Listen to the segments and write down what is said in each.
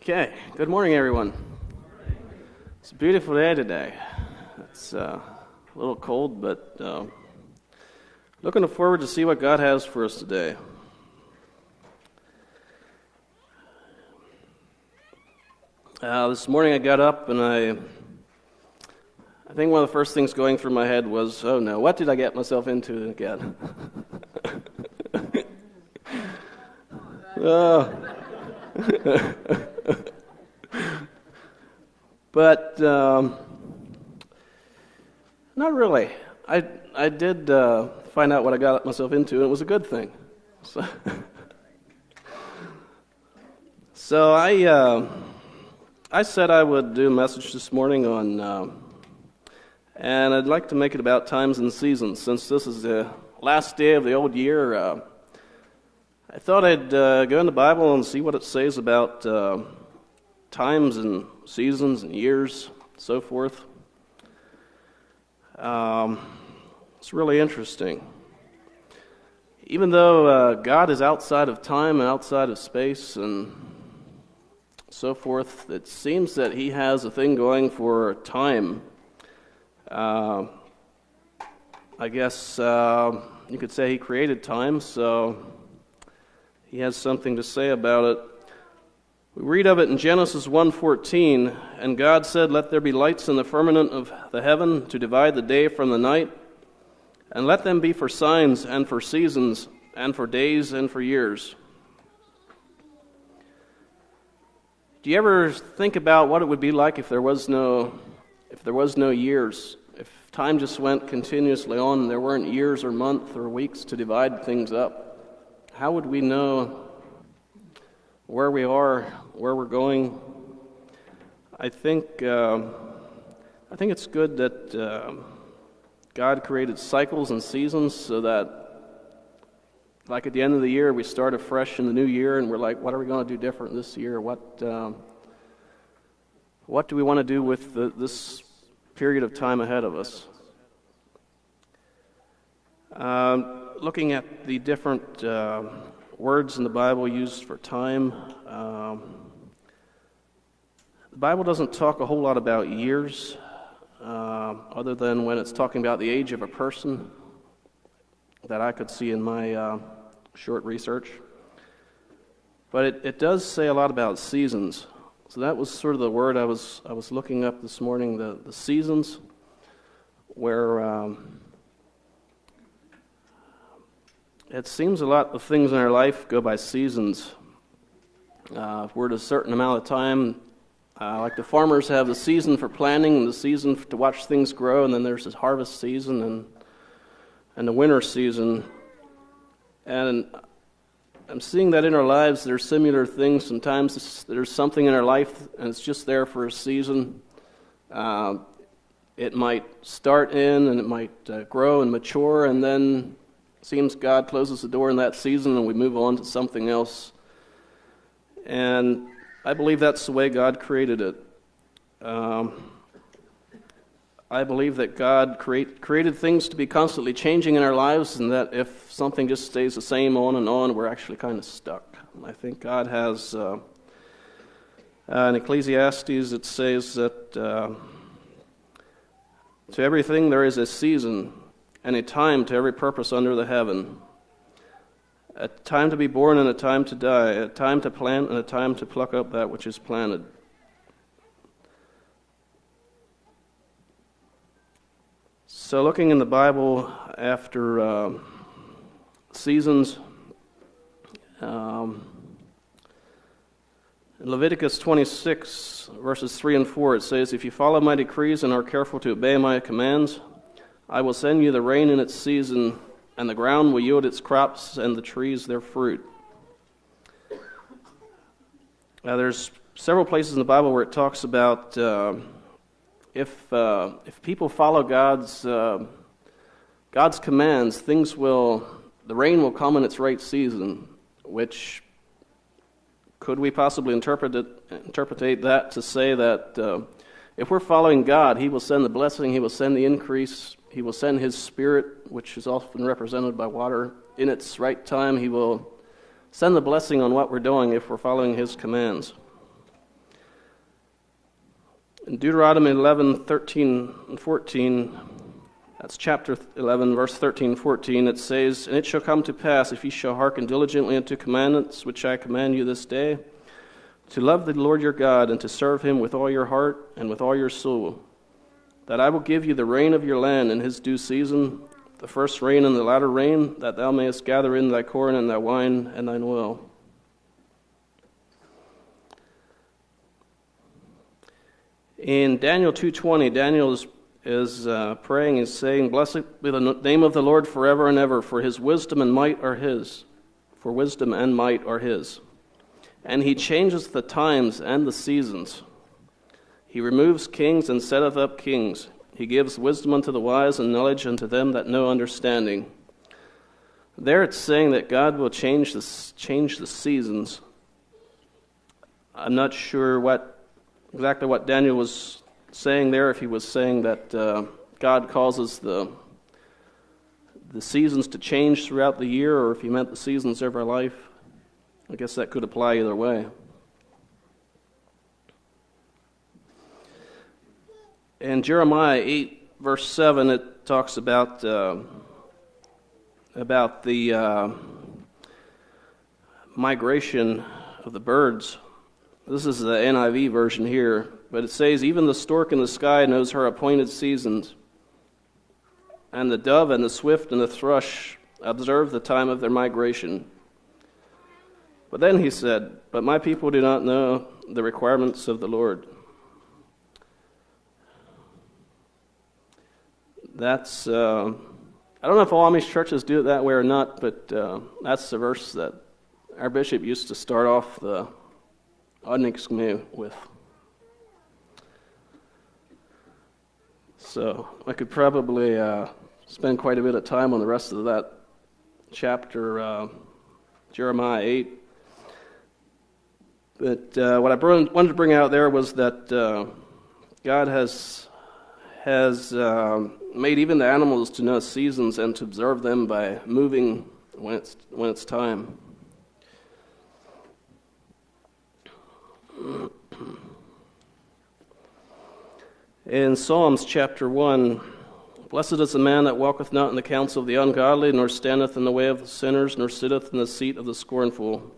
Okay, good morning, everyone. It's a beautiful day today. It's a little cold, but looking forward to see what God has for us today. This morning I got up and I think one of the first things going through my head was, oh no, what did I get myself into again? But not really. I did find out what I got myself into, and it was a good thing. So I said I would do a message this morning on, and I'd like to make it about times and seasons. Since this is the last day of the old year, I thought I'd go in the Bible and see what it says about times and seasons and years, so forth. It's really interesting. Even though God is outside of time and outside of space and so forth, it seems that He has a thing going for time. I guess you could say He created time, so He has something to say about it. We read of it in Genesis 1:14, and God said, "Let there be lights in the firmament of the heaven to divide the day from the night, and let them be for signs and for seasons and for days and for years." Do you ever think about what it would be like if there was no years? If time just went continuously on and there weren't years or months or weeks to divide things up? How would we know where we are, where we're going? I think it's good that God created cycles and seasons so that, like at the end of the year, we start afresh in the new year, and we're like, what are we going to do different this year? What do we want to do with this period of time ahead of us? Looking at the different words in the Bible used for time, the Bible doesn't talk a whole lot about years, other than when it's talking about the age of a person that I could see in my short research. But it does say a lot about seasons. So that was sort of the word I was looking up this morning, the seasons, where it seems a lot of things in our life go by seasons. If we're at a certain amount of time, like the farmers have the season for planting and the season to watch things grow, and then there's this harvest season and the winter season. And I'm seeing that in our lives there's similar things. Sometimes there's something in our life and it's just there for a season. It might start in and it might grow and mature, and then it seems God closes the door in that season and we move on to something else. And I believe that's the way God created it. I believe that God created things to be constantly changing in our lives, and that if something just stays the same on and on, we're actually kind of stuck. I think God has, in Ecclesiastes it says that to everything there is a season and a time to every purpose under the heaven. A time to be born and a time to die, a time to plant and a time to pluck up that which is planted. So looking in the Bible after seasons, in Leviticus 26, verses 3 and 4, it says, "If you follow my decrees and are careful to obey my commands, I will send you the rain in its season, and the ground will yield its crops, and the trees their fruit." Now, there's several places in the Bible where it talks about if people follow God's commands, the rain will come in its right season. Which could we possibly interpret that to say that if we're following God, He will send the blessing, He will send the increase, He will send His Spirit, which is often represented by water, in its right time. He will send the blessing on what we're doing if we're following His commands. In Deuteronomy 11:13 and 14, that's chapter 11, verse 13 and 14, it says, "And it shall come to pass, if ye shall hearken diligently unto commandments which I command you this day, to love the Lord your God, and to serve him with all your heart and with all your soul, that I will give you the rain of your land in his due season, the first rain and the latter rain, that thou mayest gather in thy corn and thy wine and thine oil." In Daniel 2:20, Daniel is praying and saying, "Blessed be the name of the Lord forever and ever, for his wisdom and might are his. For wisdom and might are his. And he changes the times and the seasons. He removes kings and setteth up kings. He gives wisdom unto the wise and knowledge unto them that know understanding." There it's saying that God will change the seasons. I'm not sure exactly what Daniel was saying there, if he was saying that God causes the seasons to change throughout the year, or if he meant the seasons of our life. I guess that could apply either way. In Jeremiah 8, verse 7, it talks about the migration of the birds. This is the NIV version here, but it says, "Even the stork in the sky knows her appointed seasons, and the dove and the swift and the thrush observe the time of their migration." But then he said, "But my people do not know the requirements of the Lord." That's, I don't know if all Amish churches do it that way or not, but that's the verse that our bishop used to start off the Odniksme with. So I could probably spend quite a bit of time on the rest of that chapter, Jeremiah 8. But what I wanted to bring out there was that God has made even the animals to know seasons and to observe them by moving when it's time. In Psalms chapter 1, "Blessed is the man that walketh not in the counsel of the ungodly, nor standeth in the way of the sinners, nor sitteth in the seat of the scornful.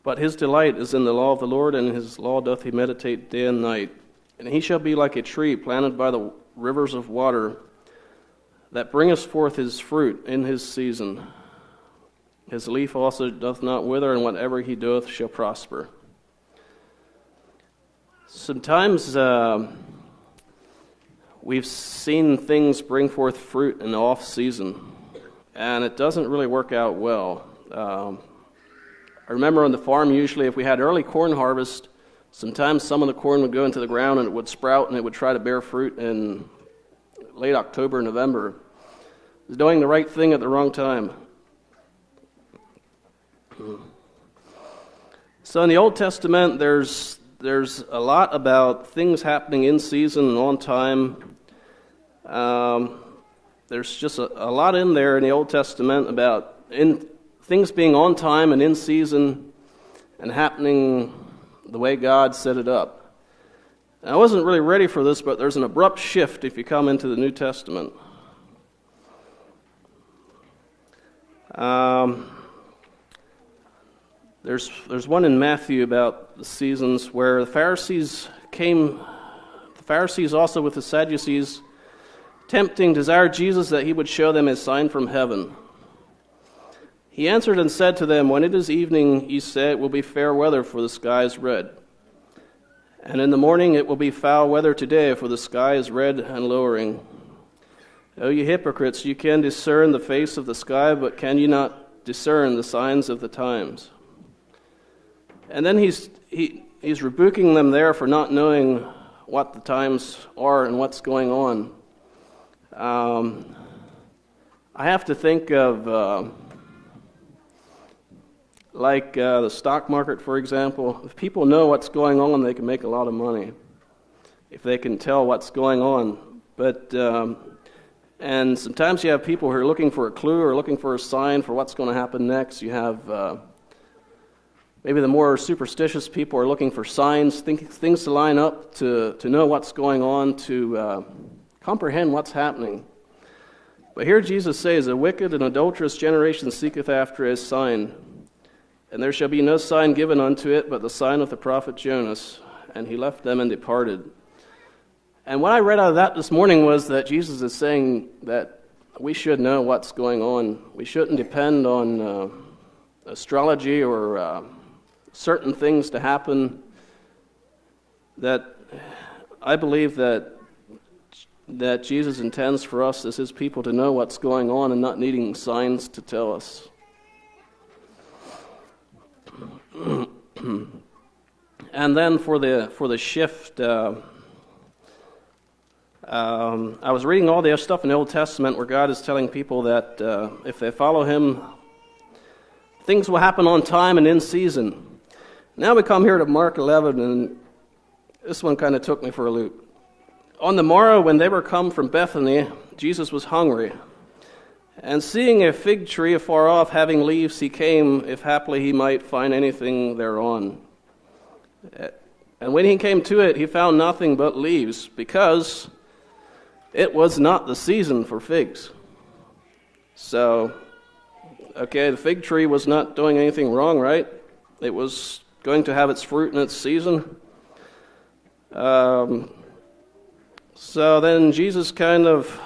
But his delight is in the law of the Lord, and in his law doth he meditate day and night. And he shall be like a tree planted by the rivers of water, that bringeth forth his fruit in his season. His leaf also doth not wither, and whatever he doeth shall prosper." Sometimes we've seen things bring forth fruit in the off season, and it doesn't really work out well. I remember on the farm, usually if we had early corn harvest, sometimes some of the corn would go into the ground and it would sprout and it would try to bear fruit in late October, November. It was doing the right thing at the wrong time. So in the Old Testament, there's a lot about things happening in season and on time. There's just a lot in there in the Old Testament about things being on time and in season and happening the way God set it up. And I wasn't really ready for this, but there's an abrupt shift if you come into the New Testament. There's one in Matthew about the seasons where the Pharisees also with the Sadducees, tempting, desired Jesus that he would show them a sign from heaven. He answered and said to them, "When it is evening, ye say it will be fair weather, for the sky is red. And in the morning it will be foul weather today, for the sky is red and lowering. O ye hypocrites, you can discern the face of the sky, but can you not discern the signs of the times?" And then he's rebuking them there for not knowing what the times are and what's going on. I have to think of the stock market, for example. If people know what's going on, they can make a lot of money if they can tell what's going on. But and sometimes you have people who are looking for a clue or looking for a sign for what's going to happen next. You have Maybe the more superstitious people are looking for signs, things to line up to know what's going on, to comprehend what's happening. But here Jesus says, "A wicked and adulterous generation seeketh after a sign, and there shall be no sign given unto it but the sign of the prophet Jonas." And he left them and departed. And what I read out of that this morning was that Jesus is saying that we should know what's going on. We shouldn't depend on astrology or certain things to happen. That I believe that Jesus intends for us as his people to know what's going on and not needing signs to tell us. And then for the shift, I was reading all the stuff in the Old Testament where God is telling people that if they follow him, things will happen on time and in season. Now we come here to Mark 11, and this one kind of took me for a loop. On the morrow, when they were come from Bethany, Jesus was hungry. And seeing a fig tree afar off having leaves, he came, if haply he might find anything thereon. And when he came to it, he found nothing but leaves, because it was not the season for figs. So, okay, the fig tree was not doing anything wrong, right? It was going to have its fruit in its season. So then Jesus kind of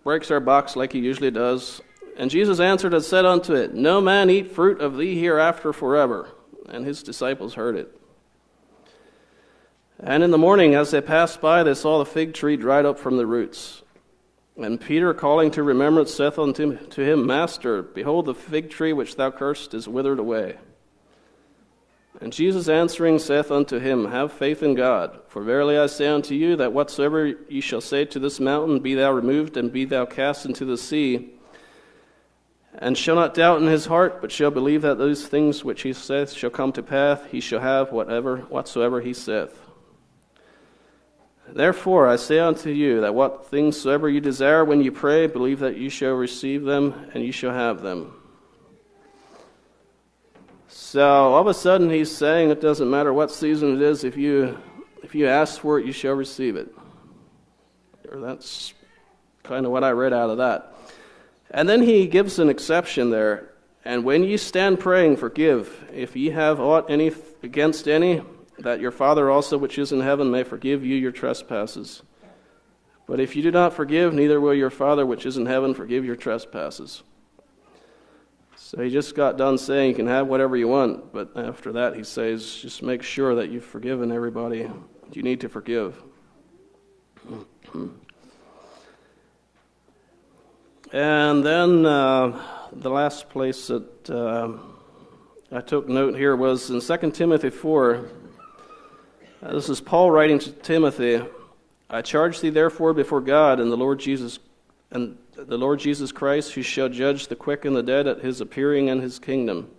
breaks our box like he usually does. And Jesus answered and said unto it, No man eat fruit of thee hereafter forever. And his disciples heard it. And in the morning, as they passed by, they saw the fig tree dried up from the roots. And Peter, calling to remembrance, saith unto him, Master, behold, the fig tree which thou cursed is withered away. And Jesus answering saith unto him, Have faith in God. For verily I say unto you, that whatsoever ye shall say to this mountain, Be thou removed, and be thou cast into the sea, and shall not doubt in his heart, but shall believe that those things which he saith shall come to pass, he shall have whatsoever he saith. Therefore I say unto you, that what things soever you desire when you pray, believe that you shall receive them, and you shall have them. So all of a sudden he's saying it doesn't matter what season it is, if you ask for it, you shall receive it. Or that's kind of what I read out of that. And then he gives an exception there. And when ye stand praying, forgive, if ye have aught any against any, that your Father also which is in heaven may forgive you your trespasses. But if you do not forgive, neither will your Father which is in heaven forgive your trespasses. So he just got done saying you can have whatever you want, but after that he says, just make sure that you've forgiven everybody you need to forgive. And then the last place that I took note here was in 2 Timothy 4. This is Paul writing to Timothy. I charge thee therefore before God and the Lord Jesus Christ, who shall judge the quick and the dead at his appearing and his kingdom.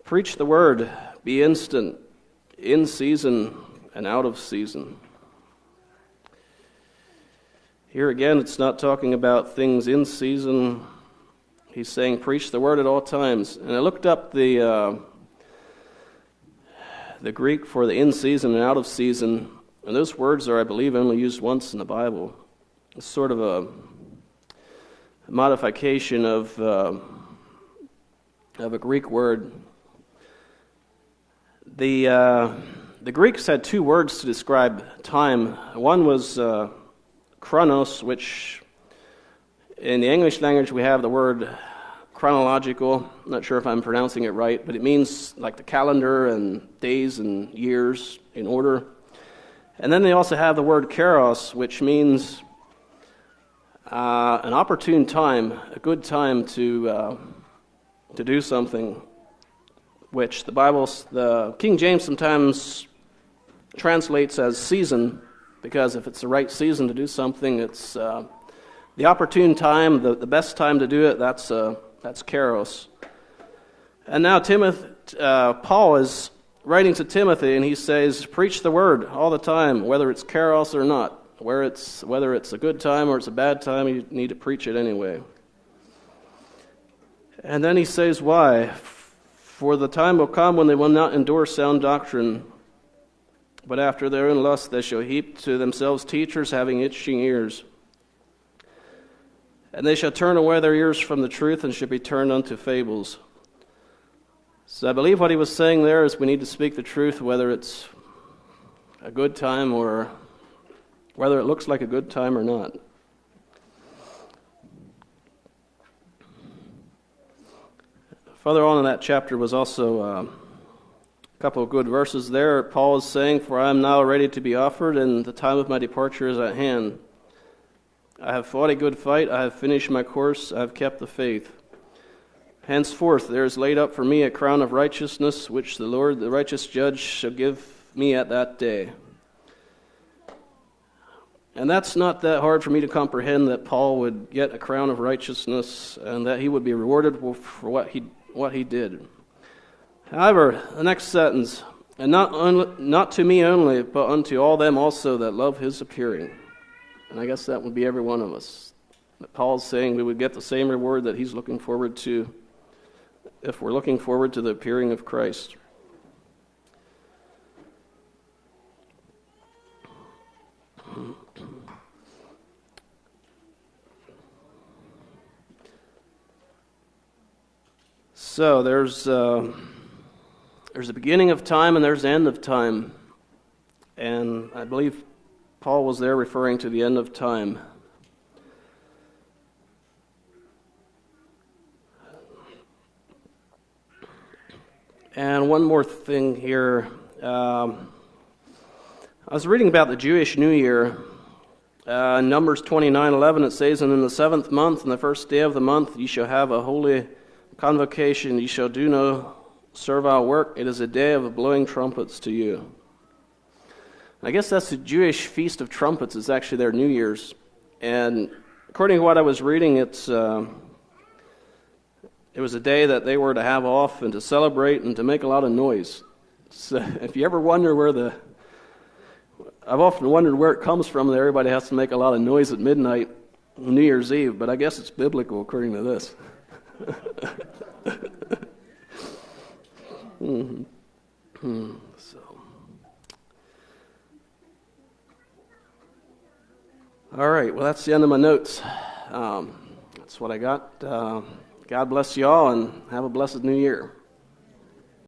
Preach the word, be instant, in season and out of season. Here again, it's not talking about things in season. He's saying preach the word at all times. And I looked up the Greek for the in season and out of season, and those words are, I believe, only used once in the Bible. It's sort of a modification of a Greek word. The Greeks had two words to describe time. One was chronos, which in the English language we have the word chronological. I'm not sure if I'm pronouncing it right, but it means like the calendar and days and years in order. And then they also have the word kairos, which means an opportune time, a good time to do something, which the King James sometimes translates as season, because if it's the right season to do something, it's the opportune time, the best time to do it. That's kairos. And now Paul is writing to Timothy, and he says, preach the word all the time, whether it's kairos or not. Whether it's a good time or it's a bad time, you need to preach it anyway. And then he says why. For the time will come when they will not endure sound doctrine, but after their own lust they shall heap to themselves teachers having itching ears. And they shall turn away their ears from the truth and shall be turned unto fables. So I believe what he was saying there is we need to speak the truth, whether it's a good time or whether it looks like a good time or not. Further on in that chapter was also a couple of good verses there. Paul is saying, "For I am now ready to be offered, and the time of my departure is at hand. I have fought a good fight, I have finished my course, I have kept the faith. Henceforth there is laid up for me a crown of righteousness, which the Lord, the righteous judge, shall give me at that day." And that's not that hard for me to comprehend, that Paul would get a crown of righteousness and that he would be rewarded for what he did. However, the next sentence, "And not to me only, but unto all them also that love his appearing." And I guess that would be every one of us. That Paul's saying we would get the same reward that he's looking forward to if we're looking forward to the appearing of Christ. So there's a beginning of time and there's the end of time. And I believe Paul was there referring to the end of time. And one more thing here. I was reading about the Jewish New Year. In Numbers 29:11 it says, "And in the 7th month, on the first day of the month, ye shall have a holy convocation. Ye shall do no servile work. It is a day of blowing trumpets to you." I guess that's the Jewish Feast of Trumpets. It's actually their New Year's. And according to what I was reading, it was a day that they were to have off and to celebrate and to make a lot of noise. So if you ever wonder I've often wondered where it comes from that everybody has to make a lot of noise at midnight on New Year's Eve, but I guess it's biblical according to this. So, all right, well, that's the end of my notes. That's what I got. God bless you all, and have a blessed New Year.